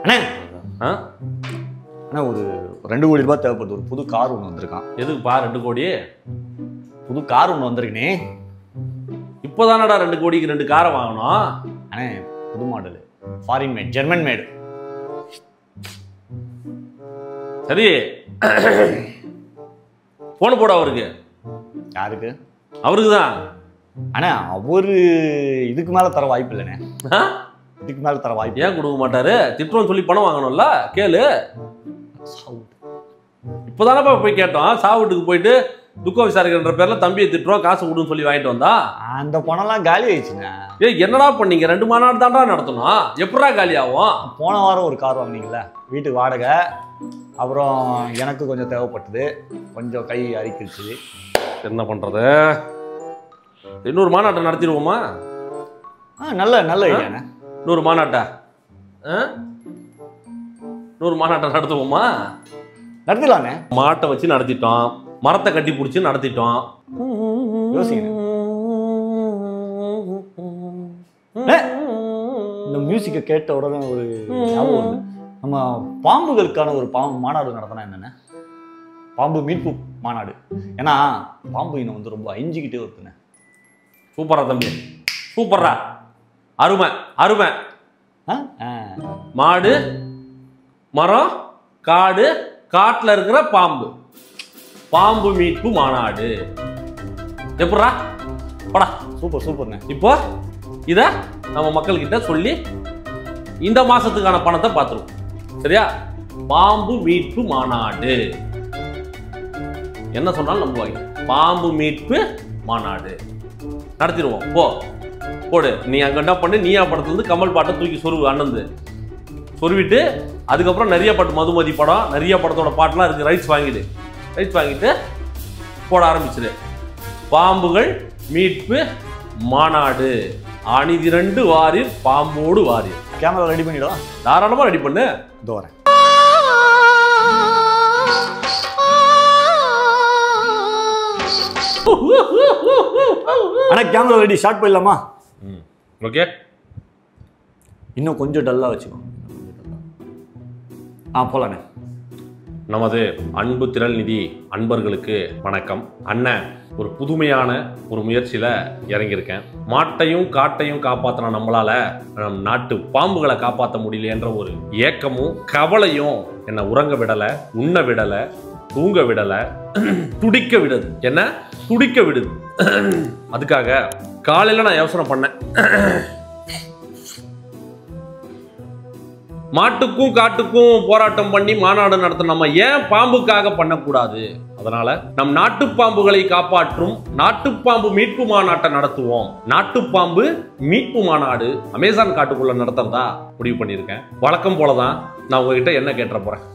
அண்ணே அண்ணா ஒரு 2 கோடி ரூபாய் தேவைப்படுது. ஒரு புது கார் ஒன்று வந்திருக்கான். எதுக்குப்பா 2 கோடி? புது கார் ஒன்று வந்திருக்குனே. இப்போதானடா 2 கோடிக்கு 2 காரை வாங்கணும். அண்ணே புது மாடல், ஃபாரின் மேட், ஜெர்மன் மேடு. சரி, போன போட அவருக்கு. யாருக்கு? அவருக்கு தான். அண்ணா அவரு இதுக்கு மேல தர வாய்ப்பு இல்லைண்ணே. இதுக்கு மேல தர வாய்ப்பு. ஏன் கொடுக்க மாட்டாரு? திட்டுறோம்னு சொல்லி பணம் வாங்கணும்ல, கேளு. இப்போதானப்பா போய் கேட்டோம். சாவுட்டுக்கு போயிட்டு துக்க விசாரிக்கின்ற பேர்ல தம்பியை திட்டுறோம், காசு கொடுன்னு சொல்லி வாங்கிட்டு வந்தா அந்த பணம்லாம் காலி ஆயிடுச்சுங்க. என்னடா பண்ணீங்க? 2 மாநாடு தான்டா நடத்தணும், எப்படா காலி ஆகும்? போன வாரம் ஒரு கார் வாங்கினீங்களா, வீட்டுக்கு வாடகை, அப்புறம் எனக்கு கொஞ்சம் தேவைப்பட்டது, கொஞ்சம் கை அரிக்கிடுச்சு. என்ன பண்றது? இன்னொரு மாநாட்டை நடத்திடுவோமா? நல்ல நல்ல ஐடியாண்ணே. இன்னொரு மாநாட்டை நடத்துவோமா? நடத்திடலாண்ணே. மாட்டை வச்சு நடத்திட்டோம், மரத்தை கட்டி பிடிச்சி நடத்திட்டோம். யோசிங்க. இந்த மியூசிக்கை கேட்ட உடனே ஒரு ஞாபகம், நம்ம பாம்புகளுக்கான ஒரு மாநாடு நடத்தினா என்னென்ன, பாம்பு மீட்பு மாநாடு. ஏன்னா பாம்பு இனம் வந்து ரொம்ப அஞ்சிக்கிட்டே இருக்குண்ணே. சூப்பரா தம்பி, சூப்பரா, அருமை அருமை. மாடு, மரம், காடு, காட்டுல இருக்கிற பாம்பு, பாம்பு மீட்பு மாநாடு. எப்படா படா? சூப்பர் சூப்பர்ண்ணே. இப்போ இத நம்ம மக்கள்கிட்ட சொல்லி இந்த மாசத்துக்கான பணத்தை பார்த்துருவோம். சரியா? பாம்பு மீட்பு மாநாடு என்ன சொன்னாலும் நம்புவாங்க. பாம்பு மீட்பு மாநாடு நடத்திடுவோம். போடு. நீ அங்க என்ன பண்ணு, நீயா படத்துல இருந்து கமல் பாட்டை தூக்கி சொருவு, அண்ணந்து சொருவிட்டு அதுக்கப்புறம் நிறைய பாட்டு, மதுமதி படம், நிறைய படத்தோட பாட்டுலாம் இருக்கு, ரைட்ஸ் வாங்கிட்டு போட ஆரம்பிச்சிடு. பாம்புகள் மீட்பு மாநாடு, அணிதிரண்டு வாரீர், பாம்போடு வாரீர். கேமரா ரெடி பண்ணிடலாம். தாராளமா ரெடி பண்ணு. இதோ வரேன். ஆனா கேமரா ரெடி, ஷார்ட் போயிடலாமா? ஓகே. இன்னும் கொஞ்சம் டல்லா வச்சுக்கோ. போலானே. நமது அன்பு திரள் நிதி அன்பர்களுக்கு வணக்கம். அண்ணன் ஒரு புதுமையான ஒரு முயற்சியில இறங்கியிருக்கேன். மாட்டையும் காட்டையும் காப்பாற்றின நம்மளால நம் நாட்டு பாம்புகளை காப்பாற்ற முடியலன்ற ஒரு ஏக்கமும் கவலையும் என்னை உறங்க விடல, உண்ண விடல, தூங்க விடல, துடிக்க விடுது. என்ன துடிக்க விடுது. அதுக்காக காலையில நான் யோசனை பண்ணேன், மாட்டுக்கும் காட்டுக்கும் போராட்டம் பண்ணி மாநாடு நடத்த நம்ம ஏன் பாம்புக்காக பண்ணக்கூடாது? அதனால நம் நாட்டு பாம்புகளை காப்பாற்றும் நாட்டுப்பாம்பு மீட்பு மாநாட்டை நடத்துவோம். நாட்டுப்பாம்பு மீட்பு மாநாடு அமேசான் காட்டுக்குள்ள நடத்துறதா முடிவு பண்ணியிருக்கேன். வழக்கம் போலதான் நான் உங்ககிட்ட என்ன கேட்டுற போறேன்.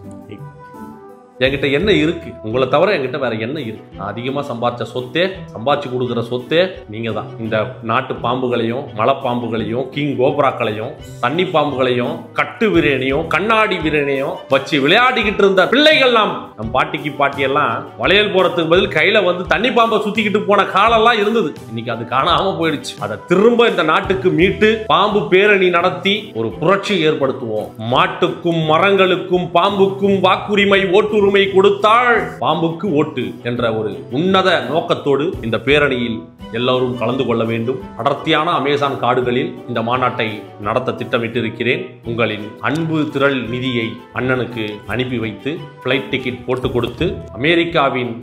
என்கிட்ட என்ன இருக்கு? உங்களை தவிர என்கிட்ட வேற என்ன இருக்கு? நான் அதிகமா சம்பாதிச்சு கொடுக்குற சொத்தே நீங்க தான். இந்த நாட்டு பாம்புகளையும், மலைப்பாம்புகளையும், கிங் கோப்ராக்களையும், தண்ணி பாம்புகளையும், கட்டு விரேனையும், கண்ணாடி விரேனையும் வச்சு விளையாடிக்கிட்டு இருந்த பிள்ளைகள் நம் பாட்டியெல்லாம் வளையல் போறதுக்கு பதில் கையில வந்து தண்ணி பாம்பை சுத்திக்கிட்டு போன காலெல்லாம் இருந்தது. இன்னைக்கு அது காணாம போயிடுச்சு. அதை திரும்ப இந்த நாட்டுக்கு மீட்டு பாம்பு பேரணி நடத்தி ஒரு புரட்சி ஏற்படுத்துவோம். மாட்டுக்கும் மரங்களுக்கும் பாம்புக்கும் வாக்குரிமை, ஓட்டு கொடுத்தால் பாம்புக்கு ஓட்டு என்ற ஒரு உன்னத நோக்கத்தோடு இந்த பேரணியில் எல்லோரும் கலந்து கொள்ள வேண்டும். அடர்த்தியான அமேசான் காடுகளில் இந்த மாநாட்டை நடத்த திட்டமிட்டு இருக்கிறேன். உங்களின் அன்பு திரள் நிதியை அண்ணனுக்கு அனுப்பி வைத்து பிளைட் டிக்கெட் போட்டு கொடுத்து அமெரிக்காவின்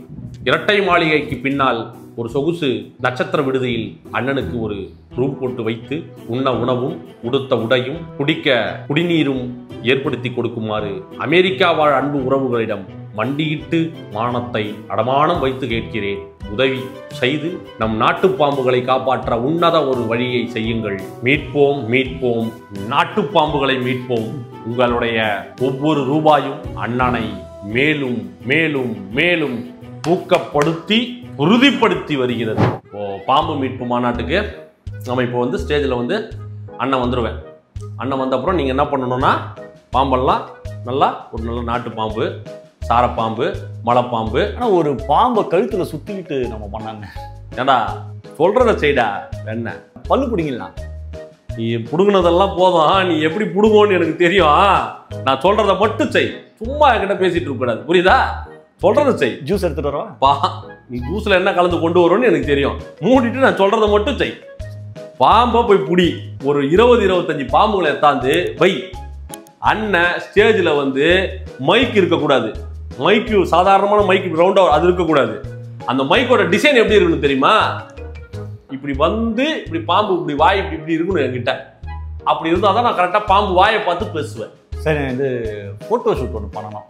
இரட்டை மாளிகைக்கு பின்னால் ஒரு சொகுசு நட்சத்திர விடுதியில் அண்ணனுக்கு ஒரு ரூம் போட்டு வைத்து உண்ண உணவும், உடுத்த உடையும், குடிக்க குடிநீரும் ஏற்படுத்தி கொடுக்குமாறு அமெரிக்கா வாழ் அன்பு உறவுகளிடம் மண்டியிட்டு மானத்தை அடமானம் வைத்து கேட்கிறேன். உதவி செய்து நம் நாட்டு பாம்புகளை காப்பாற்ற உன்னத ஒரு வழியை செய்யுங்கள். மீட்போம், நாட்டு பாம்புகளை மீட்போம். உங்களுடைய ஒவ்வொரு ரூபாயும் அண்ணனை மேலும் மேலும் மேலும் ஊக்கப்படுத்தி உறுதிப்படுத்தி வருகிறது. பாம்பு மீட்பு மாநாட்டுக்கு நம்ம இப்போ வந்து ஸ்டேஜில் வந்து அண்ணன் வந்துடுவேன். அண்ணன் வந்த அப்புறம் நீங்கள் என்ன பண்ணணும்னா, பாம்பெல்லாம் நல்லா ஒரு நல்ல நாட்டு பாம்பு, சாரப்பாம்பு, மலைப்பாம்பு. ஆனால் ஒரு பாம்பை கழுத்தில் சுற்றிக்கிட்டு நம்ம பண்ணாங்க. ஏண்டா சொல்கிறத செய்டா. என்ன பல்லு பிடிங்கலாம்? நீ புடுங்கினதெல்லாம் போதும், நீ எப்படி புடுங்கோன்னு எனக்கு தெரியும். நான் சொல்றத மட்டும் செய், சும்மா என்கிட்ட பேசிட்டு இருக்க கூடாது, புரியுதா? சொல்றத செய். ஜூஸ் எடுத்துட்டு வரவா? பா, நீ ஜூஸ்ல என்ன கலந்து கொண்டு வரும்னு எனக்கு தெரியும். மூடிட்டு நான் சொல்றத மட்டும் செய். பாம்பை போய் புடி. ஒரு 20-25 பாம்புகளை எத்தாந்து வை. அண்ணன் ஸ்டேஜ்ல வந்து மைக் இருக்கக்கூடாது. மைக்கு சாதாரணமான மைக்கு ரவுண்டா அது இருக்கக்கூடாது. அந்த மைக்கோட டிசைன் எப்படி இருக்குன்னு தெரியுமா? இப்படி வந்து இப்படி பாம்பு இப்படி வாய் இப்படி இப்படி இருக்கணும் என்கிட்ட. அப்படி இருந்தால் தான் நான் கரெக்டாக பாம்பு வாயை பார்த்து பேசுவேன். சரி, இது ஃபோட்டோ ஷூட் ஒன்று பண்ணணும்.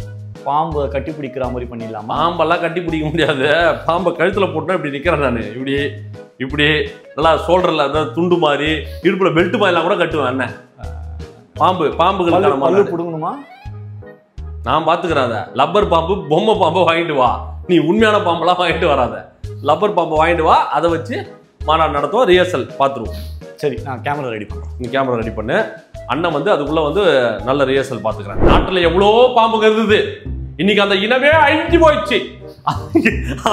பாம்பை கட்டி பிடிக்கிற மாதிரி பண்ணிடலாமா? பாம்பெல்லாம் கட்டி பிடிக்க முடியாது. பாம்பை கழுத்தில் போட்டோன்னா இப்படி நிற்கிறேன் நான். இப்படி இப்படி நல்லா ஷோல்டரில் அதாவது துண்டு மாதிரி இடுப்பில் பெல்ட் மாதிரிலாம் கூட கட்டுவேன் அண்ணன். பாம்புகளுக்கு பிடுங்கணுமா? நான் பார்த்துக்கிறேன். லப்பர் பாம்பு பொம்மை பாம்பை வாங்கிட்டு வா. நீ உண்மையான பாம்பெல்லாம் வாங்கிட்டு வராத. லப்பர் பாம்பை வாங்கிட்டு வா. அதை வச்சு மாநாடு நடத்துவோம், ரிஹர்சல் பார்த்துருவோம். சரி, நான் கேமரா ரெடி பண்ணுறேன். நீ கேமரா ரெடி பண்ணு. அண்ணன் வந்து அதுக்குள்ள வந்து நல்ல ரிஹர்சல் பார்த்துக்கிறேன். நாட்டில் எவ்வளோ பாம்புங்க இருந்தது, இன்னைக்கு அந்த இனமே அழிஞ்சு போயிடுச்சு.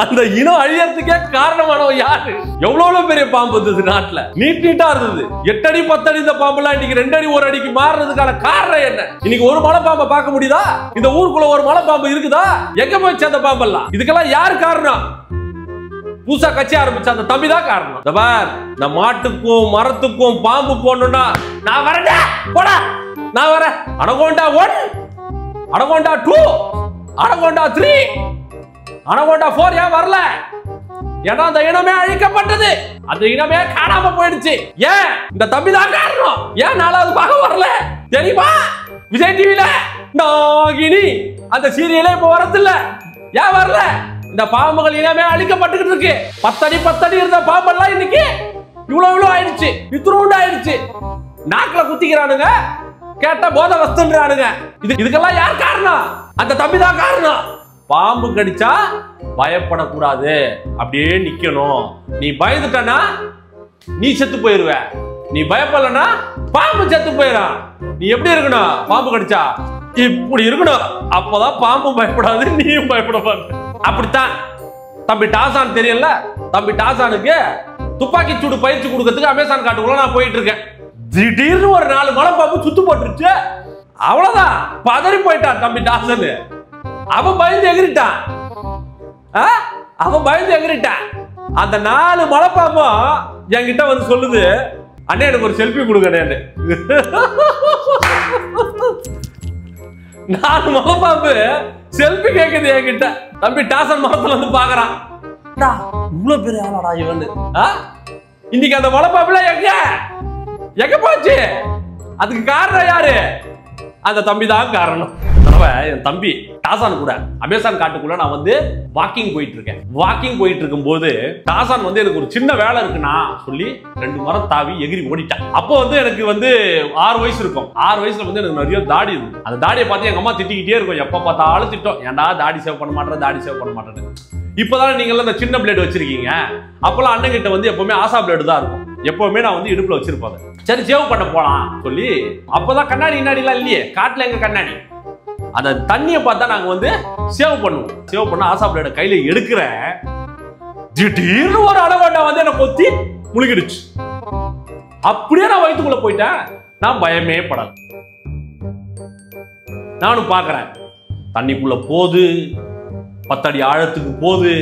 அந்த இனம் அழியறதுக்கே காரணமானவன் யாரு? எவ்வளவு பெரிய பாம்பு இருந்தது நாட்டுல, நீட்டா இருந்தது. 8 அடி 10 அடி இந்த பாம்புலாம் இன்னைக்கு 2 அடி 1 அடிக்கு மாறுறதுக்கான காரணம் என்ன? இன்னைக்கு ஒரு மலை பாம்பை பார்க்க முடியுதா? இந்த ஊருக்குள்ள ஒரு மலை பாம்பு இருக்குதா? எங்க போயிடுச்சு அந்த பாம்பெல்லாம்? இதுக்கெல்லாம் யாரு காரணம்? புதுசா கட்சி ஆரம்பிச்ச அந்த தம்பி தான் காரணம். இந்த மாட்டுக்கும் மரத்துக்கும் பாம்பு போடணும்னா நான் வரேன், போடா நான் வரேன். அனகோண்டா 1, அனகோண்டா 2, அனகோண்டா 3, அனகோண்டா 4 ஏன் வரல? ஏன்னா அந்த இனமே அழிக்கப்பட்டது, அந்த இனமே காணாம போயிடுச்சு. ஏன்? இந்த தம்பி தான் காரணம். ஏன் 4வது பாகம் வரல தெரியுமா? விஜய் டிவில நாகினி அந்த சீரியலே இப்ப வரதில்ல. ஏன் வரல? இந்த பாம்புகள் இனமே அழிக்கப்பட்டுக்கிட்டு இருக்கு. 10 அடி 10 அடி இருந்த பாம்பெல்லாம் இன்னைக்கு இவ்வளவு ஆயிடுச்சு, இத்துணூண்டு ஆயிடுச்சு. நாக்குல குத்திக்கிறானுங்க, கேட்ட போத வஸ்துன்றானுங்க. இதுக்கெல்லாம் யார் காரணம்? அந்த தம்பி தான் காரணம். பாம்பு கடிச்சா பயப்படக்கூடாது, அப்படியே நிக்கணும். நீ பயந்துட்டனா நீ செத்து போயிருவ. நீ பயப்படலனா பாம்பு செத்து போயிடும். நீ எப்படி இருக்கணும்? பாம்பு கடிச்சா இப்படி இருக்கணும். அப்பதான் பாம்பு பயப்படாது, நீயும் பயப்படாது. அப்படித்தான் தம்பி டாசான் தெரியல. தம்பி டாசானுக்கு துப்பாக்கி சூடு பயிற்சி கொடுக்கறதுக்கு அமேசான் காட்டுக்குள்ள நான் போயிட்டு இருக்கேன். திடீர்னு ஒரு 4 மலை பாம்பு சுத்து போட்டுருச்சு. அவ்வளவுதான், பதறி போயிட்டான் தம்பி டாசன். அவன் பயந்து எகிரிட்டான். அவன் பயந்து எகிரிட்டான். அந்த 4 மலை பாம்பும் என்கிட்ட வந்து சொல்லுது, அண்ணே எனக்கு ஒரு செல்ஃபி கொடுங்க. 4 மலை பாம்பு செல்ஃபி கேக்குது என்கிட்ட. தம்பி டாசன் மரத்துல வந்து பாக்குறான். இவ்வளவு பெரிய ஆளாடா இவன். இன்னைக்கு அந்த மலை பாம்புல எங்க போச்சு? அதுக்கு காரணம் யாரு? அந்த தம்பி தான் காரணம். என் தம்பி டாசான் கூட அமேசான் காட்டுக்குள்ள நான் வந்து வாக்கிங் போயிட்டு இருக்கேன். வாக்கிங் போயிட்டு இருக்கும் போது டாசான் வந்து எனக்கு ஒரு சின்ன வேலை இருக்குன்னா சொல்லி 2 மரம் தாவி எகிரி ஓடிட்டான். அப்போ வந்து எனக்கு வந்து 6 வயசு இருக்கும். 6 வயசுல வந்து எனக்கு நிறைய தாடி இருக்கும். அந்த தாடியை பார்த்து எங்க அம்மா திட்டிக்கிட்டே இருக்கும். எப்ப பார்த்தாலும் திட்டம், ஏன்டா தாடி சேவ் பண்ண மாட்டேன், தாடி சேவ் பண்ண மாட்டேன்னு. இப்பதான் நீங்க எல்லாம் இந்த சின்ன பிளேட் வச்சிருக்கீங்க. அப்பெல்லாம் அண்ணன் கிட்ட வந்து எப்பவுமே ஆசா பிளேடு தான் இருக்கும். எப்பவுமே நான் வந்து இடுப்புல வச்சிருப்பேன். சரி சேவ் பண்ண போலாம் சொல்லி, அப்பதான் கண்ணாடி கண்ணாடி எல்லாம் இல்லையே காட்டுல, எங்க கண்ணாடி. அந்த தண்ணியை பார்த்தா நாங்க வந்து சேவ் பண்ணுவோம். சேவ் பண்ண ஆசா பிளேட கையில எடுக்கிறேன். திடீர்னு ஒரு அனகோண்டா வந்து என்ன கொத்தி முழுகிடுச்சு. அப்படியே நான் வயிற்றுக்குள்ள போயிட்டேன். நான் பயமே படல. நானும் பாக்குறேன், தண்ணிக்குள்ள போது, 10 அடி ஆழத்துக்கு போது,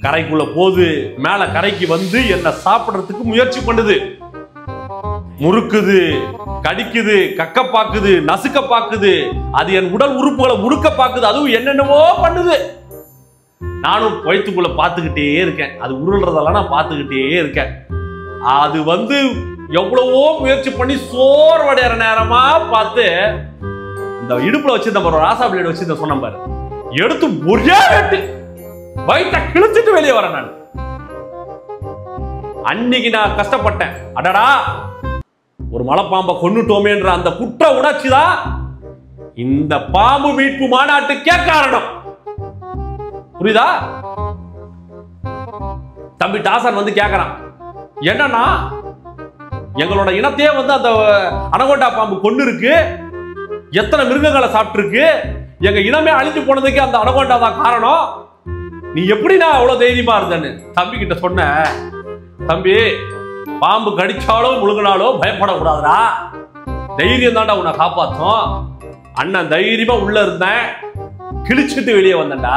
கரைக்குள்ள போது, மேல கரைக்கு வந்து என்ன சாப்பிடுறதுக்கு முயற்சி பண்ணுது. முறுக்குது, கடிக்குது, கக்க பாக்குது, நசுக்க பாக்குது. அது என் உடல் உறுப்புகளை முறுக்க பாக்குது. அதுவும் என்னென்னவோ பண்ணுது. நானும் வயிற்றுக்குள்ள பார்த்துக்கிட்டே இருக்கேன். அது உருள்றதெல்லாம் நான் பார்த்துக்கிட்டே இருக்கேன். அது வந்து எவ்வளவோ முயற்சி பண்ணி சோர்வடைகிற நேரமா பார்த்து இந்த இடுப்புல வச்சிருந்த ஒரு ராசா பிளேடு வச்சிருந்த சொன்ன பாரு, எடுத்து ஒரே வெட்டு வயிற்ற கிழிச்சிட்டு வெளியே வரேன். நான் அன்னைக்கு நான் கஷ்டப்பட்டேன். அடடா, ஒரு மலைப்பாம்பை கொன்னுட்டோமேன்ற அந்த குற்ற உணர்ச்சி தான் இந்த பாம்பு மீட்பு மாநாட்டுக்கே காரணம். புரியுதா? தம்பி டாசன் வந்து கேக்குறான், என்னன்னா எங்களோட இனத்தையே வந்து அந்த அனகோண்டா பாம்பு கொண்டு இருக்கு, எத்தனை மிருகங்களை சாப்பிட்டு இருக்கு, எங்க இனமே அழிஞ்சு போனதுக்கு அந்த அனகோண்டா தான் காரணம். நீ எப்படி நான் அவ்வளவு தைரியமா இருந்தேன்னு தம்பி கிட்ட சொன்ன. தம்பி, பாம்பு கடிச்சாலோ முழுங்கினாலோ பயப்படக்கூடாதுடா. தைரியம் தாண்டா உன்னை காப்பாத்தும். அண்ணன் தைரியமா உள்ள இருந்தேன், கிழிச்சிட்டு வெளியே வந்தேன்டா.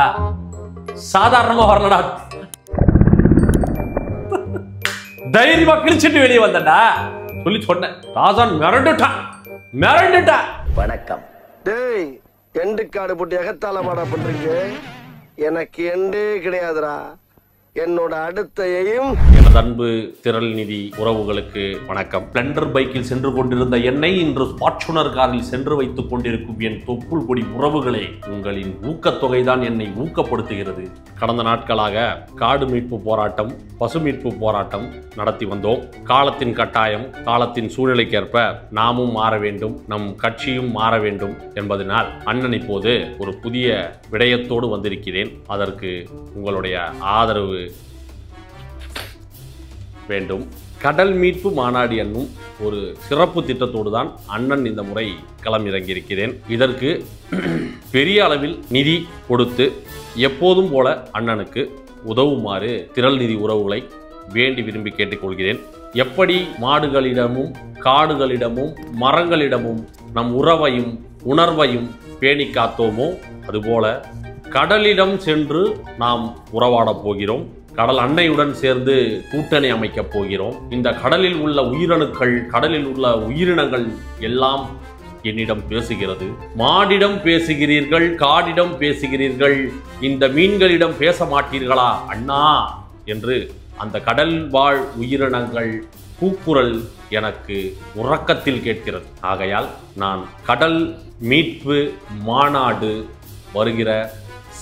சாதாரணமா வரலடா, தைரியமா கிழிச்சிட்டு வெளியே வந்தேன்டா சொல்லி சொன்னேன். ராஜான் மிரண்டுட்டா. வணக்கம். டேய், எண்டு காடு போட்டு எகத்தால மாடா பண்றீங்க. எனக்கு எண்டே கிடையாதுடா. என்னோட அடுத்த எய்ம். எனது அன்பு திரள் நிதி உறவுகளுக்கு வணக்கம். ஸ்ப்ளெண்டர் பைக்கில் சென்று கொண்டிருந்த என்னை இன்று ஃபார்ச்சுனர் காரில் சென்று வைத்துக் கொண்டிருக்கும் என் தொப்புள் கொடி உறவுகளே, உங்களின் ஊக்கத்தொகைதான் என்னை ஊக்கப்படுத்துகிறது. கடந்த நாட்களாக காடு மீட்பு போராட்டம், பசு மீட்பு போராட்டம் நடத்தி வந்தோம். காலத்தின் கட்டாயம், காலத்தின் சூழ்நிலைக்கேற்ப நாமும் மாற வேண்டும், நம் கட்சியும் மாற வேண்டும் என்பதனால் அண்ணன் இப்போது ஒரு புதிய விடயத்தோடு வந்திருக்கிறேன். அதற்கு உங்களுடைய ஆதரவு வேண்டும். கடல் மீட்பு மாநாடு என்னும் ஒரு சிறப்பு திட்டத்தோடு தான் அண்ணன் இந்த முறை களமிறங்கியிருக்கிறேன். இதற்கு பெரிய அளவில் நிதி கொடுத்து எப்போதும் போல அண்ணனுக்கு உதவுமாறு திரள் நிதி உறவுகளை வேண்டி விரும்பி கேட்டுக்கொள்கிறேன். எப்படி மாடுகளிடமும் காடுகளிடமும் மரங்களிடமும் நம் உறவையும் உணர்வையும் பேணி காத்தோமோ அதுபோல கடலிடம் சென்று நாம் உறவாடப் போகிறோம். கடல் அன்னையுடன் சேர்ந்து கூட்டணி அமைக்கப் போகிறோம். இந்த கடலில் உள்ள உயிரணுக்கள், கடலில் உள்ள உயிரினங்கள் எல்லாம் என்னிடம் பேசுகிறது. மாடிடம் பேசுகிறீர்கள், காடிடம் பேசுகிறீர்கள், இந்த மீன்களிடம் பேச மாட்டீர்களா அண்ணா என்று அந்த கடல் வாழ் உயிரினங்கள் கூக்குரல் எனக்கு உறக்கத்தில் கேட்கிறது. ஆகையால் நான் கடல் மீட்பு மாநாடு வருகிற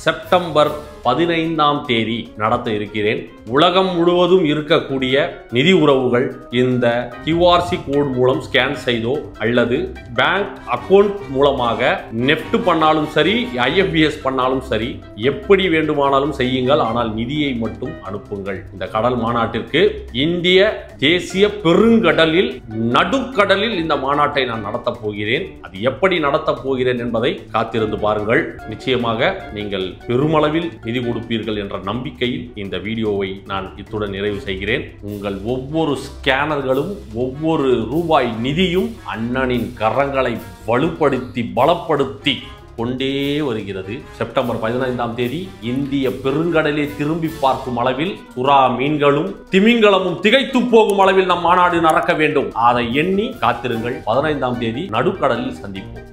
செப்டம்பர் 15ஆம் தேதி நடத்த இருக்கிறேன். உலகம் முழுவதும் இருக்கக்கூடிய நிதி உறவுகள் இந்த கியூஆர்சி கோட் மூலம் ஸ்கேன் செய்தோ அல்லது பேங்க் அக்கவுண்ட் மூலமாக நெஃப்ட் பண்ணாலும் சரி, IFBS பண்ணாலும் சரி, எப்படி வேண்டுமானாலும் செய்யுங்கள். ஆனால் நிதியை மட்டும் அனுப்புங்கள். இந்த கடல் மாநாட்டிற்கு இந்திய தேசிய பெருங்கடலில் நடுக்கடலில் இந்த மாநாட்டை நான் நடத்தப் போகிறேன். அது எப்படி நடத்தப் போகிறேன் என்பதை காத்திருந்து பாருங்கள். நிச்சயமாக நீங்கள் பெருமளவில் நிதி கொடுப்பீர்கள் என்ற நம்பிக்கையில் இந்த வீடியோவை நான் இத்துடன் நிறைவு செய்கிறேன். உங்கள் ஒவ்வொரு ஸ்கேனர்களும் ஒவ்வொரு ரூபாய் நிதியும் அண்ணனின் கரங்களை வலுப்படுத்தி பலப்படுத்தி கொண்டே வருகிறது. செப்டம்பர் 15ஆம் தேதி இந்திய பெருங்கடலை திரும்பி பார்க்கும் அளவில் சுறா மீன்களும் திமிங்கலமும் திகைத்து போகும் அளவில் நம் மாநாடு நடக்க வேண்டும். அதை எண்ணி காத்திருங்கள். 15ஆம் தேதி நடுக்கடலில் சந்திப்போம்.